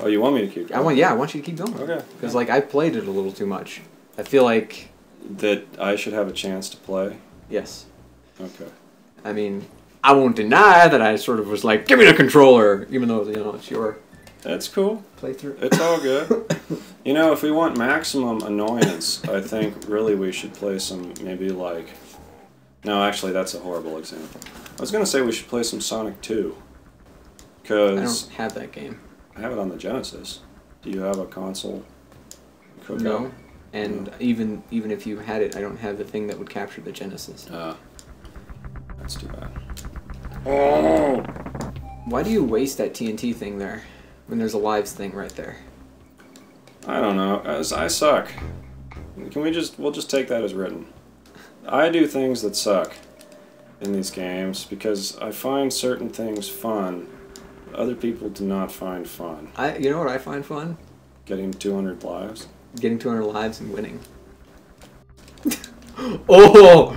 Oh, you want me to keep going? Yeah, I want you to keep going. Okay. Because, like, I've played it a little too much. I feel like... That I should have a chance to play? Yes. Okay. I mean, I won't deny that I sort of was like, give me the controller, even though, you know, it's your... That's cool. Playthrough. It's all good. You know, if we want maximum annoyance, I think really we should play some, maybe like... No, actually, that's a horrible example. I was going to say we should play some Sonic 2. Because... I don't have that game. I have it on the Genesis. Do you have a console cookout? No. And even if you had it, I don't have the thing that would capture the Genesis. That's too bad. Oh! Why do you waste that TNT thing there when there's a lives thing right there? I don't know. I suck. Can we'll just take that as written. I do things that suck in these games because I find certain things fun. Other people do not find fun. You know what I find fun? Getting 200 lives. Getting 200 lives and winning. Oh,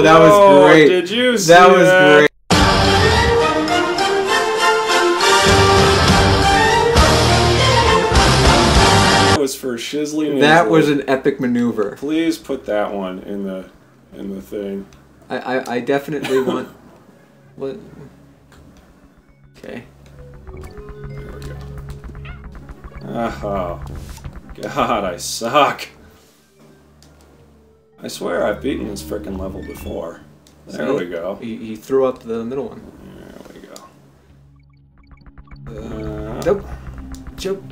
that was great. Did you see that? Was great. That was for Shizzly Nizzly. That was an epic maneuver. Please put that one in the thing. I definitely want. What? Okay. There we go. Oh, God, I suck. I swear I've beaten this frickin' level before. There we go. He threw up the middle one. There we go. Nope. Choke.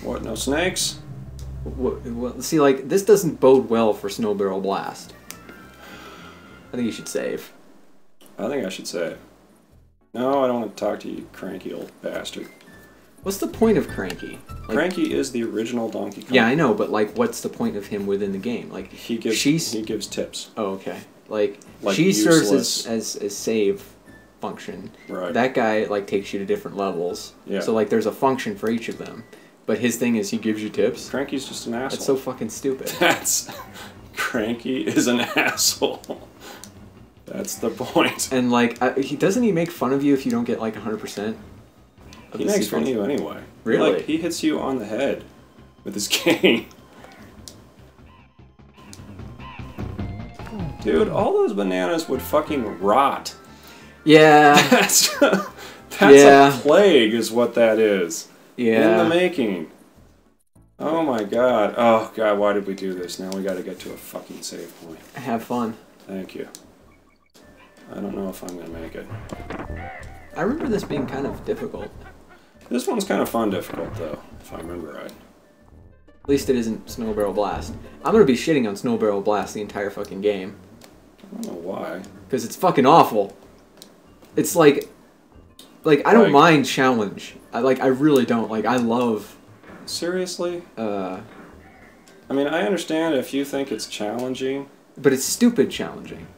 What, no snakes? Well, see, like, this doesn't bode well for Snow Barrel Blast. I think you should save. I think I should save. No, I don't want to talk to you, cranky old bastard. What's the point of Cranky? Like, Cranky is the original Donkey Kong. Yeah, I know, but like, what's the point of him within the game? Like, he gives tips. Oh, okay. Like she useless. serves as save function. Right. That guy like takes you to different levels. Yeah. So like, there's a function for each of them. But his thing is he gives you tips. Cranky's just an asshole. That's so fucking stupid. Cranky is an asshole. That's the point. And like, doesn't he make fun of you if you don't get like 100%? He makes fun of you anyway. Really? Like, he hits you on the head with his cane. Dude, all those bananas would fucking rot. Yeah. That's a plague is what that is. Yeah. In the making. Oh my god. Oh god, why did we do this? Now we gotta get to a fucking save point. Have fun. Thank you. I don't know if I'm gonna make it. I remember this being kind of difficult. This one's kind of fun difficult, though, if I remember right. At least it isn't Snow Barrel Blast. I'm gonna be shitting on Snow Barrel Blast the entire fucking game. I don't know why. Because it's fucking awful. It's like I don't mind challenge. I really don't. Like, I love... Seriously? I mean, I understand if you think it's challenging. But it's stupid challenging.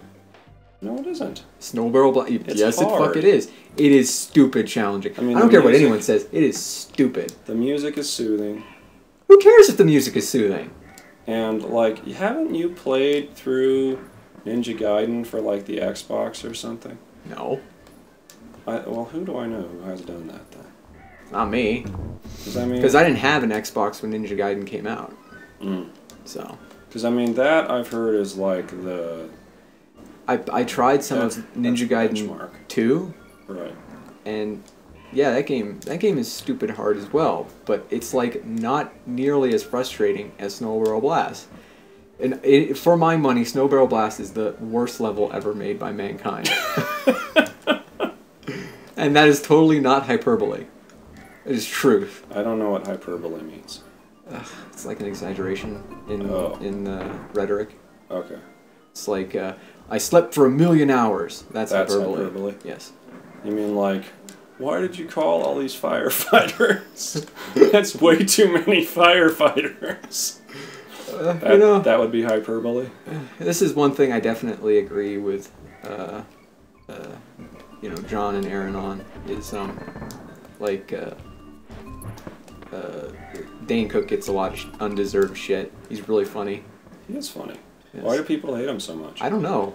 No, it isn't. Snow Barrel Blast... Yes, hard. it fuck it is. It is stupid challenging. I mean, I don't care what anyone says. It is stupid. The music is soothing. Who cares if the music is soothing? And, like, haven't you played through Ninja Gaiden for, like, the Xbox or something? No. Well, who do I know who has done that, then? Not me. Because I didn't have an Xbox when Ninja Gaiden came out. So. Because, I mean, that I've heard is, like, the... I tried some of Ninja Gaiden 2. Right. And yeah, that game is stupid hard as well, but it's like not nearly as frustrating as Snow Barrel Blast. And for my money, Snow Barrel Blast is the worst level ever made by mankind. And that is totally not hyperbole. It is truth. I don't know what hyperbole means. It's like an exaggeration in rhetoric. Okay. It's like, I slept for 1,000,000 hours. That's hyperbole. Yes. You mean like, why did you call all these firefighters? That's way too many firefighters. That would be hyperbole. This is one thing I definitely agree with, John and Aaron on is Dane Cook gets a lot of undeserved shit. He's really funny. He is funny. Yes. Yes. Why do people hate him so much? I don't know.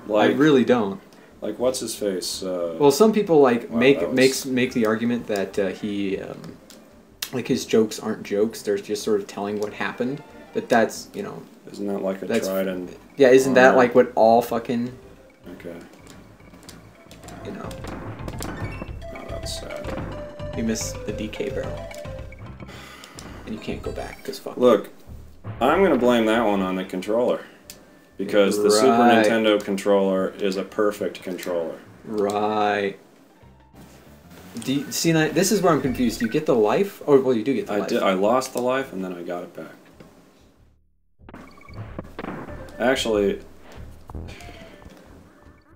Like, I really don't. Like, what's his face? Well, some people like wow, make the argument that he like his jokes aren't jokes; they're just sort of telling what happened. But that's Isn't that like a tried and... Yeah, isn't that like what all fucking... Okay. Oh, that's sad. You missed the DK barrel. And you can't go back, because fuck. Look, I'm going to blame that one on the controller. Because the Super Nintendo controller is a perfect controller. Right. See, this is where I'm confused. Do you get the life? Oh, well, you do get the life. I lost the life, and then I got it back. Actually,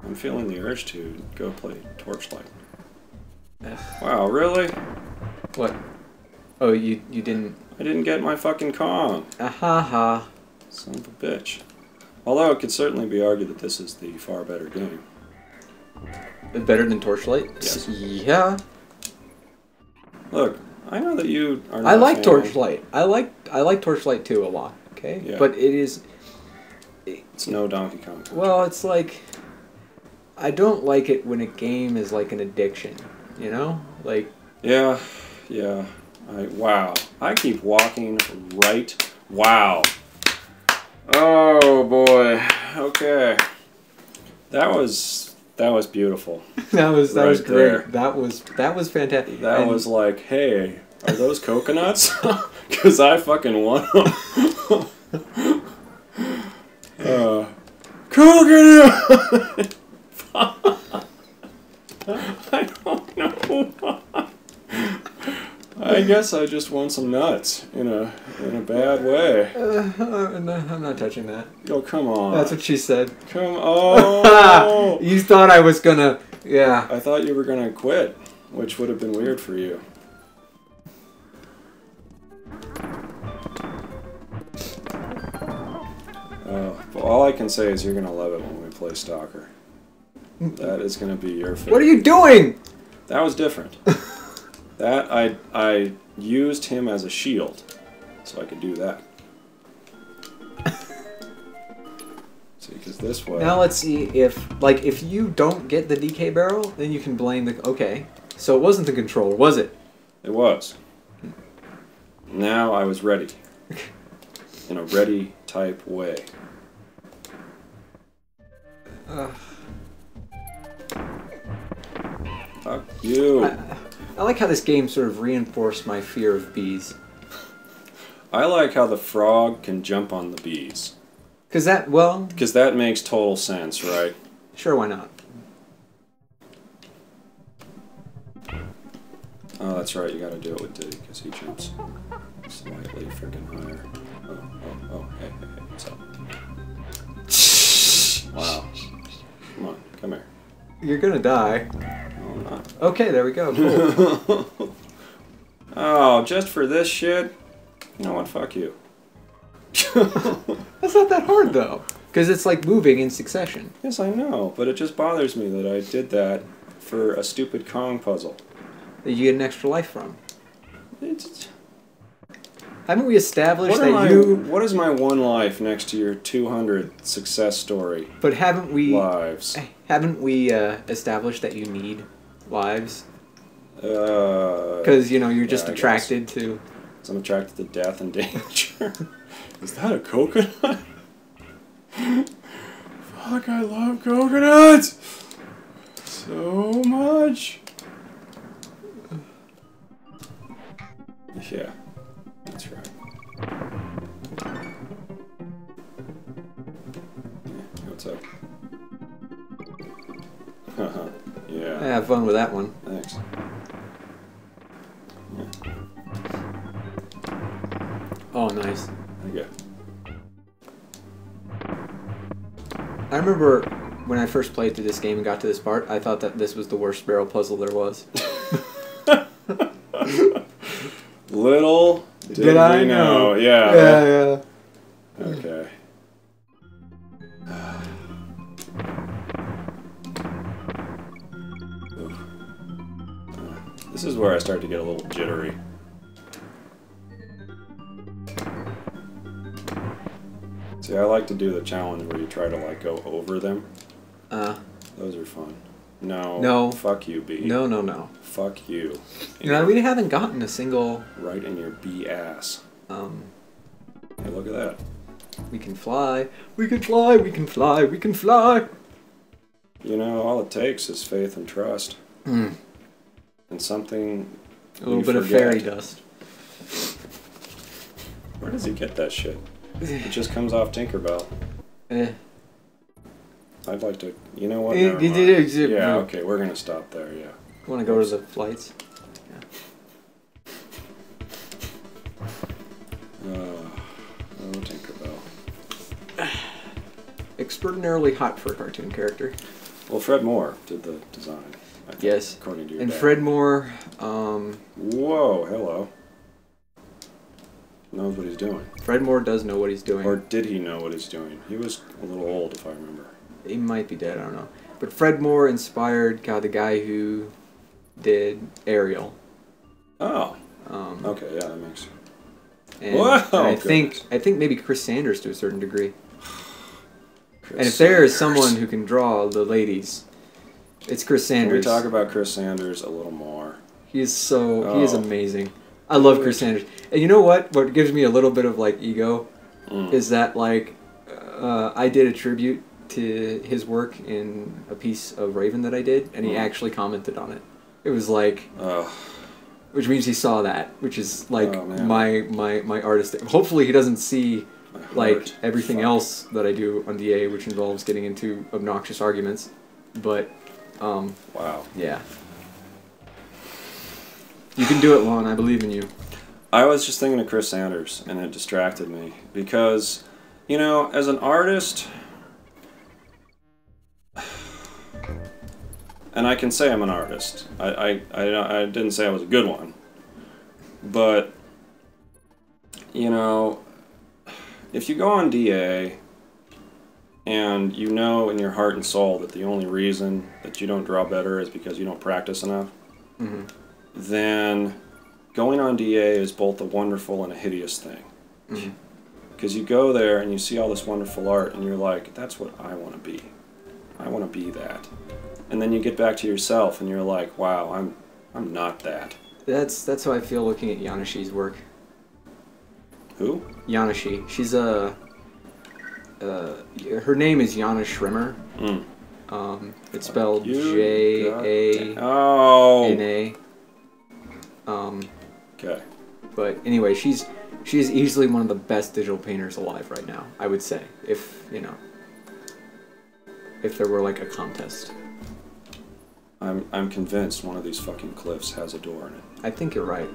I'm feeling the urge to go play Torchlight. Wow, really? What? Oh, you didn't... I didn't get my fucking Kong. Ahaha. Son of a bitch. Although it could certainly be argued that this is the far better game. Better than Torchlight? Yes. Yeah. Look, I know that you are not I like Torchlight. I like Torchlight 2 a lot, okay? Yeah. But it is... It's no Donkey Kong. Well, it's like... I don't like it when a game is like an addiction, you know? Like... Yeah. Wow. I keep walking right... Wow. Oh, boy. Okay. That was beautiful. that was great. There. That was fantastic. That was like, hey, are those coconuts? Because I fucking want them. Coconut! I don't know why. I guess I just want some nuts in a bad way. I'm not touching that. Oh, come on. That's what she said. Oh! You thought I was gonna... Yeah. I thought you were gonna quit, which would have been weird for you. Well, all I can say is you're gonna love it when we play Stalker. That is gonna be your favorite. What are you doing? That was different. That I used him as a shield, so I could do that. See, because this way. Now let's see if you don't get the DK barrel, then you can blame the... Okay, so it wasn't the controller, was it? It was. Now I was ready. In a ready type way. Fuck you. I like how this game sort of reinforced my fear of bees. I like how the frog can jump on the bees. Because that makes total sense, right? Sure, why not? Oh, that's right, you gotta do it with Diddy, because he jumps slightly freaking higher. Oh, hey, what's up? Wow. Come on, come here. You're gonna die. No, I'm not. Okay, there we go. Cool. Oh, just for this shit? You know what, fuck you. That's not that hard, though. Because it's like moving in succession. Yes, I know, but it just bothers me that I did that for a stupid Kong puzzle. That you get an extra life from. It's... Haven't we established that you... What is my one life next to your 200 success story? But haven't we... Lives. Haven't we established that you need lives? Because, you're just attracted to... I'm attracted to death and danger. Is that a coconut? Fuck, I love coconuts! So much! Yeah, that's right. Yeah, what's up? Haha, yeah. Have fun with that one. Thanks. Yeah. Oh, nice. Okay. I remember when I first played through this game and got to this part, I thought that this was the worst barrel puzzle there was. Little did I know. Yeah. Yeah. Okay. This is where I start to get a little jittery. See, I like to do the challenge where you try to, like, go over them. Those are fun. No. No. Fuck you, B. No, no, no. Fuck you. No, we haven't gotten a single... Right in your B ass. Hey, look at that. We can fly. We can fly. We can fly. We can fly. You know, all it takes is faith and trust. Mm. And something... A little bit of fairy dust. Where does he get that shit? It just comes off Tinkerbell. I'd like to... You know what? Never mind. Yeah, okay, we're gonna stop there, yeah. Want to go to the flights? Yeah. Oh, Tinkerbell. Extraordinarily hot for a cartoon character. Well, Fred Moore did the design. I think, yes. According to your and dad. Fred Moore... Whoa, hello. Knows what he's doing. Fred Moore does know what he's doing. Or did he know what he's doing? He was a little old, if I remember. He might be dead, I don't know. But Fred Moore inspired, the guy who did Ariel. Oh. Okay, yeah, that makes... And, Whoa! And I think maybe Chris Sanders to a certain degree. And if there is someone who can draw the ladies, it's Chris Sanders. Can we talk about Chris Sanders a little more? He is amazing. I love Chris Sanders. And you know what? What gives me a little bit of ego is that I did a tribute to his work in a piece of Raven that I did, and he actually commented on it. It was which means he saw that, which is my artist. Hopefully he doesn't see everything else that I do on DA, which involves getting into obnoxious arguments. But wow. Yeah. You can do it, Laun. I believe in you. I was just thinking of Chris Sanders, and it distracted me because, you know, as an artist, and I can say I'm an artist. I didn't say I was a good one, but you know, if you go on DA and you know in your heart and soul that the only reason that you don't draw better is because you don't practice enough, then going on DA is both a wonderful and a hideous thing. Because you go there and you see all this wonderful art and you're like, that's what I want to be. I want to be that. And then you get back to yourself and you're like, wow, I'm not that. That's how I feel looking at Yanashi's work. Who? Yanashi. She's her name is Yana Schrimmer. It's spelled J-A-N-A. Okay. But anyway, she's easily one of the best digital painters alive right now, I would say. If there were a contest. I'm convinced one of these fucking cliffs has a door in it. I think you're right.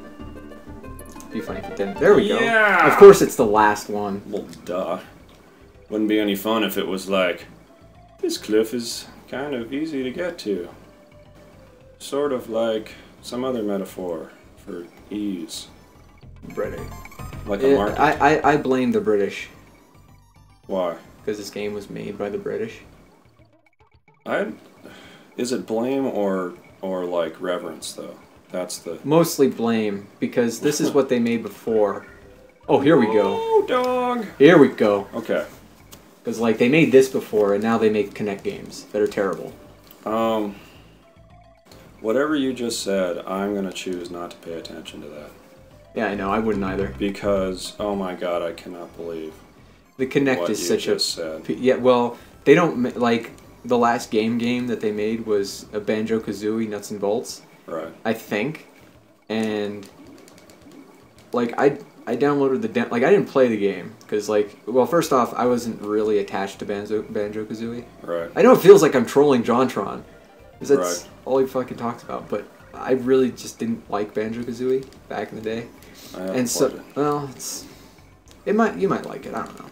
It'd be funny if it didn't. There we go. Yeah! Of course it's the last one. Well, duh. Wouldn't be any fun if it was like, this cliff is kind of easy to get to. Sort of like some other metaphor for ease. British. Like a market. I blame the British. Why? Because this game was made by the British. Is it blame or reverence though? That's the... Mostly blame, because this is what they made before. Oh, here we go. Oh, dog! Here we go. Okay. Because, they made this before, and now they make Kinect games that are terrible. Whatever you just said, I'm going to choose not to pay attention to that. Yeah, I know, I wouldn't either. Because, oh my god, I cannot believe the Kinect is such a... said. Yeah, well, they don't... the last game that they made was a Banjo-Kazooie Nuts and Bolts. Right. I think. And, I downloaded the... I didn't play the game, because, well, first off, I wasn't really attached to Banjo-Kazooie. Right. I know it feels like I'm trolling JonTron, because that's all he fucking talks about, but I really just didn't like Banjo-Kazooie back in the day. And so, well, you might like it, I don't know.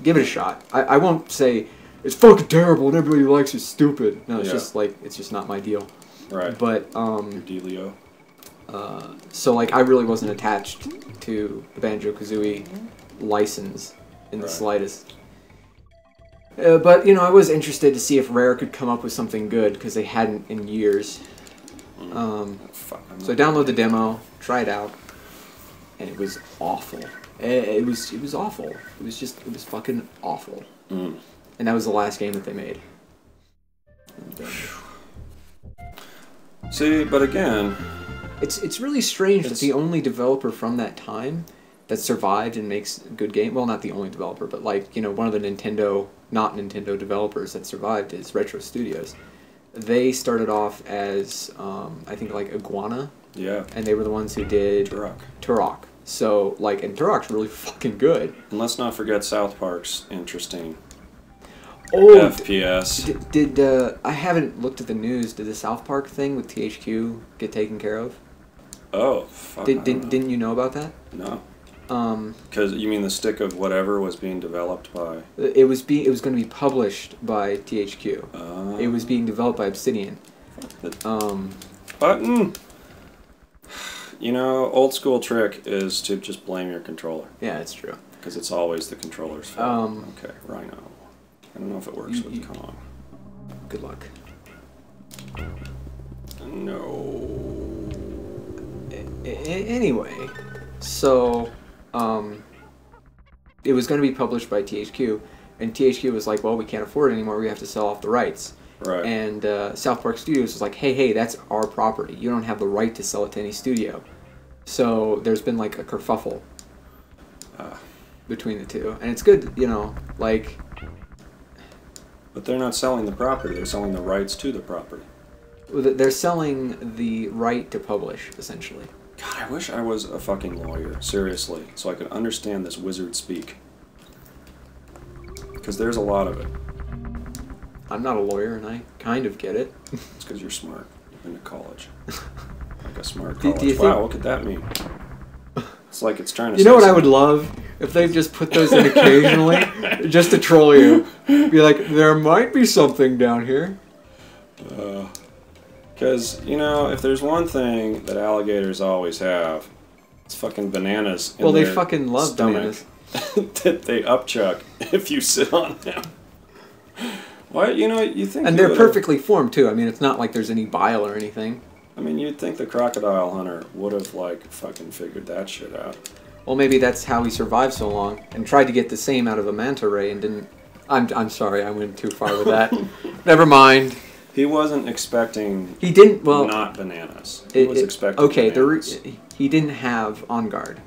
Give it a shot. I won't say, it's fucking terrible and everybody likes it's stupid. No, it's just, it's just not my deal. Right. But, your dealio. So, I really wasn't attached to the Banjo-Kazooie license in the slightest. But, I was interested to see if Rare could come up with something good, because they hadn't in years. So I downloaded the demo, tried it out, and it was awful. It was awful. It was fucking awful. And that was the last game that they made. See, but again, it's really strange that the only developer from that time that survived and makes a good game, well, not the only developer, but like, you know, one of the not Nintendo developers that survived is Retro Studios. They started off as, I think, like Iguana. Yeah. And they were the ones who did Turok. So, like, and Turok's really fucking good. And let's not forget South Park's interesting FPS. I haven't looked at the news. Did the South Park thing with THQ get taken care of? Oh, fuck. Didn't you know about that? No. Because you mean the stick of whatever was being developed by? It was going to be published by THQ. It was being developed by Obsidian. Button. You know, old school trick is to just blame your controller. Yeah, it's true. Because it's always the controller's fault. Okay, Rhino. I don't know if it works with Kong. Good luck. No. Anyway, so it was going to be published by THQ, and THQ was like, well, we can't afford it anymore, we have to sell off the rights. Right. And South Park Studios was like, hey, that's our property. You don't have the right to sell it to any studio. So there's been like a kerfuffle between the two. And it's good, you know, like... But they're not selling the property, they're selling the rights to the property. They're selling the right to publish, essentially. God, I wish I was a fucking lawyer, seriously, so I could understand this wizard speak. Because there's a lot of it. I'm not a lawyer, and I kind of get it. It's because you're smart. You've been to college. Like a smart Do college. you Wow, what could that mean? It's like it's trying to You know what I would love? If they just put those in occasionally, just to troll you. Be like, there might be something down here. Because, you know, if there's one thing that alligators always have, it's fucking bananas in well, they their fucking love stomach bananas. that they upchuck if you sit on them. Why, you know, you think... And they're perfectly formed, too. I mean, it's not like there's any bile or anything. I mean, you'd think the crocodile hunter would have, like, fucking figured that shit out. Well, maybe that's how he survived so long, and tried to get the same out of a manta ray and didn't... I'm sorry, I went too far with that. Never mind. He wasn't expecting... He didn't, well... Not bananas. He was expecting okay, bananas. He didn't have On Guard.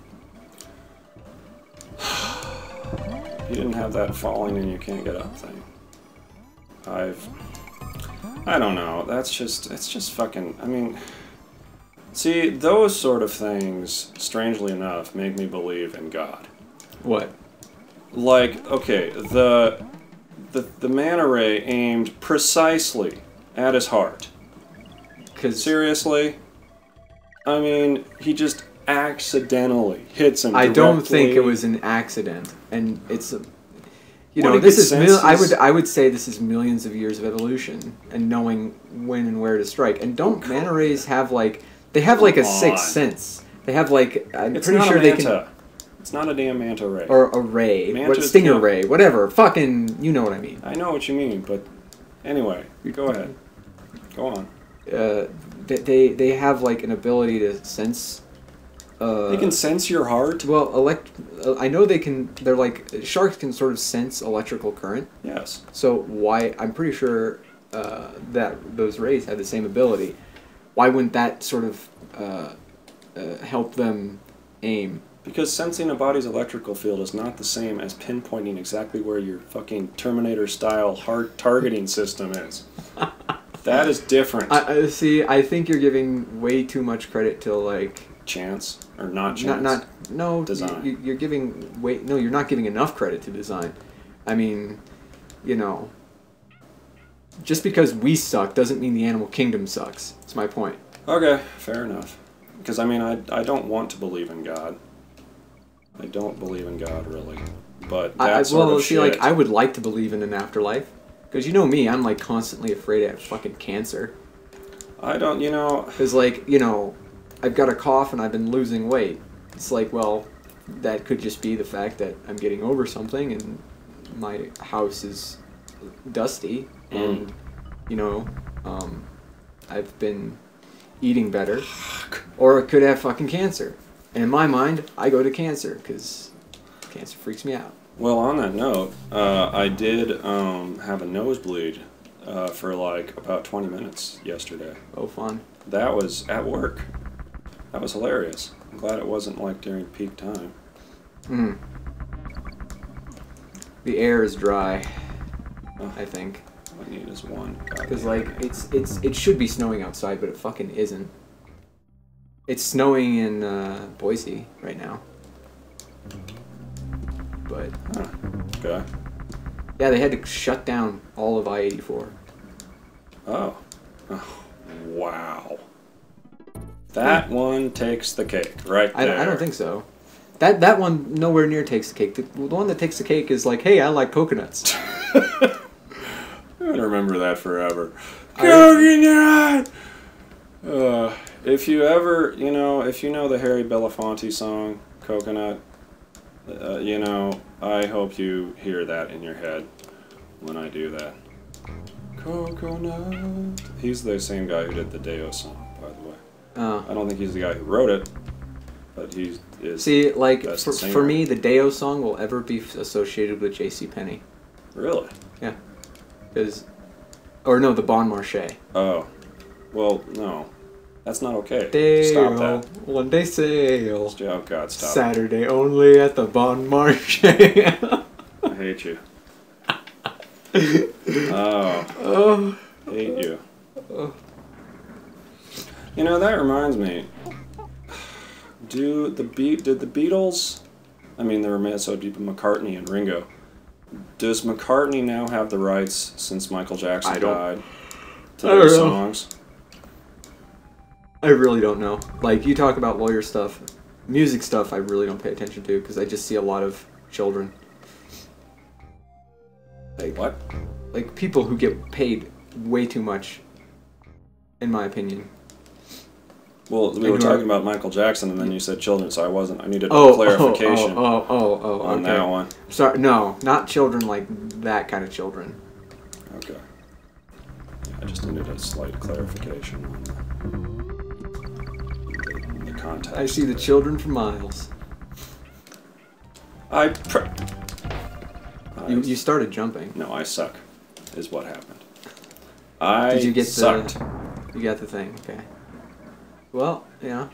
He didn't have that falling and you can't get up thing. I don't know. That's just... It's just fucking... I mean... See, those sort of things, strangely enough, make me believe in God. What? Like, okay, the manta ray aimed precisely at his heart. Seriously? I mean, he just accidentally hits him directly. I don't think it was an accident, and it's a... You What, know, it this gets is senses? I would say this is millions of years of evolution and knowing when and where to strike. And don't manta rays have like they have like a sixth sense? They have like It's pretty not sure a they manta. can It's not a damn manta ray. or a ray, what Mantas stinger can't- ray, whatever. Fucking, you know what I mean. I know what you mean, but anyway, go ahead. Go on. They have like an ability to sense. They can sense your heart? Well, I know they can. They're like sharks can sort of sense electrical current. Yes. So why? I'm pretty sure that those rays have the same ability. Why wouldn't that sort of help them aim? Because sensing a body's electrical field is not the same as pinpointing exactly where your fucking Terminator-style heart targeting system is. That is different. See, I think you're giving way too much credit to like chance or not chance. No. Design. You're giving way. No, you're not giving enough credit to design. I mean, you know, just because we suck doesn't mean the animal kingdom sucks. That's my point. Okay, fair enough. Because I mean, I don't want to believe in God. I don't believe in God really, but that sort of shit. Like I would like to believe in an afterlife, because you know me, I'm like constantly afraid I have fucking cancer. I don't, you know. Because like, you know, I've got a cough and I've been losing weight. It's like, well, that could just be the fact that I'm getting over something and my house is dusty and, you know, I've been eating better, or it could have fucking cancer. And in my mind, I go to cancer because cancer freaks me out. Well, on that note, I did have a nosebleed for like about 20 minutes yesterday. Oh, fun. That was at work. That was hilarious. I'm glad it wasn't like during peak time. Hmm. The air is dry, I think. All I need is one. Because like it should be snowing outside, but it fucking isn't. It's snowing in Boise right now. But Okay. yeah, they had to shut down all of I-84. Oh. Wow. That one takes the cake right there. I don't think so. That one nowhere near takes the cake. The one that takes the cake is like, hey, I like coconuts. I'm gonna remember that forever. Coconut! If you ever, if you know the Harry Belafonte song, Coconut, I hope you hear that in your head when I do that. Coconut. He's the same guy who did the Deo song, by the way. I don't think he's the guy who wrote it, but he is. See, like, for me, the Deo song will ever be associated with JCPenney. Really? Yeah. Or no, the Bon Marché. Oh. Well, no. That's not okay. Deo, stop that. One day sale. Oh, God, stop. Saturday only at the Bon Marché. I hate you. Oh. Hate you. That reminds me. Did the Beatles? I mean, there were so deep McCartney and Ringo. Does McCartney now have the rights since Michael Jackson died to their songs? I really don't know. Like, you talk about lawyer stuff, music stuff. I really don't pay attention to because I just see a lot of children. Like what? Like people who get paid way too much, in my opinion. Well, we were talking about Michael Jackson, and then you said children, so I needed clarification on that one. Sorry, no, not children like that kind of children. Okay. I just needed a slight clarification on the context. I see the children for miles. You started jumping. No, I suck, is what happened. Did you get sucked. You got the thing, okay. Well, yeah.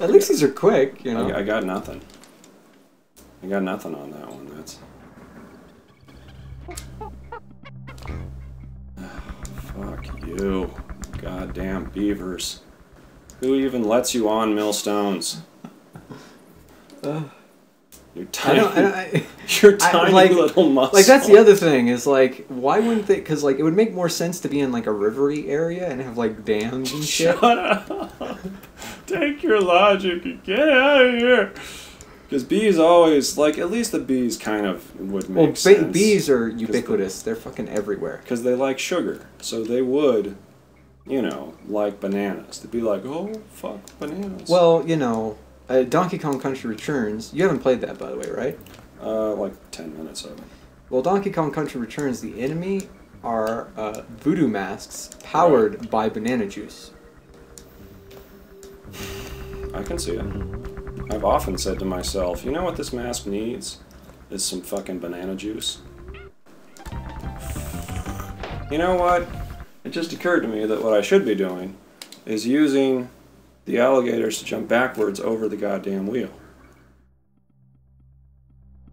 At least these are quick, I got nothing. I got nothing on that one. That's... fuck you. Goddamn beavers. Who even lets you on millstones? Your tiny, your tiny little muscle. Like, that's the other thing, is like, why wouldn't they? Because like, it would make more sense to be in like a rivery area and have like dams and shit. Shut up! Take your logic and get out of here. Because bees always, like, at least the bees kind of would make sense. Well, bees are ubiquitous. They're fucking everywhere. Because they like sugar, so they would, like bananas. They'd be like, oh, fuck bananas. Well, Donkey Kong Country Returns. You haven't played that, by the way, right? Like 10 minutes of it. Well, Donkey Kong Country Returns, the enemy are voodoo masks powered by banana juice. I can see it. I've often said to myself, you know what this mask needs? Is some fucking banana juice. You know what? It just occurred to me that what I should be doing is using the alligators to jump backwards over the goddamn wheel.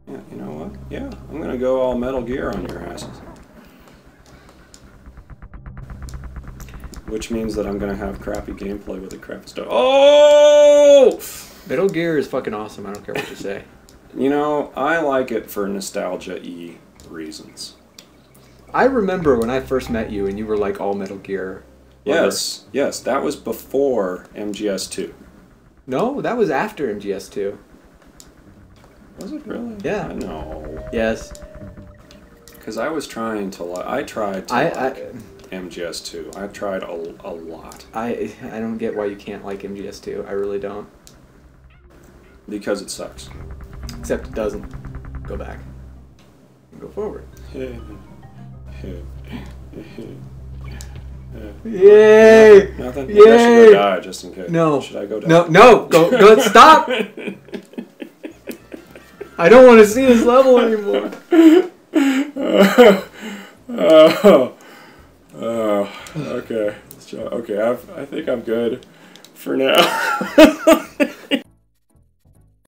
Yeah, you know what? Yeah, I'm gonna go all Metal Gear on your asses. Which means that I'm gonna have crappy gameplay with the crappy stuff. Oh! Metal Gear is fucking awesome. I don't care what you say. I like it for nostalgia-y reasons. I remember when I first met you and you were like all Metal Gear. Yes, yes, that was before MGS2. No, that was after MGS2. Was it really? Yeah. No. Yes. Because I was trying to like MGS2. I tried a lot. I don't get why you can't like MGS2. I really don't. Because it sucks. Except it doesn't. Go back. And go forward. Yay! Nothing? Maybe I should go die just in case. No. Should I go die? No, go, stop! I don't want to see this level anymore. Okay. Okay, I think I'm good for now.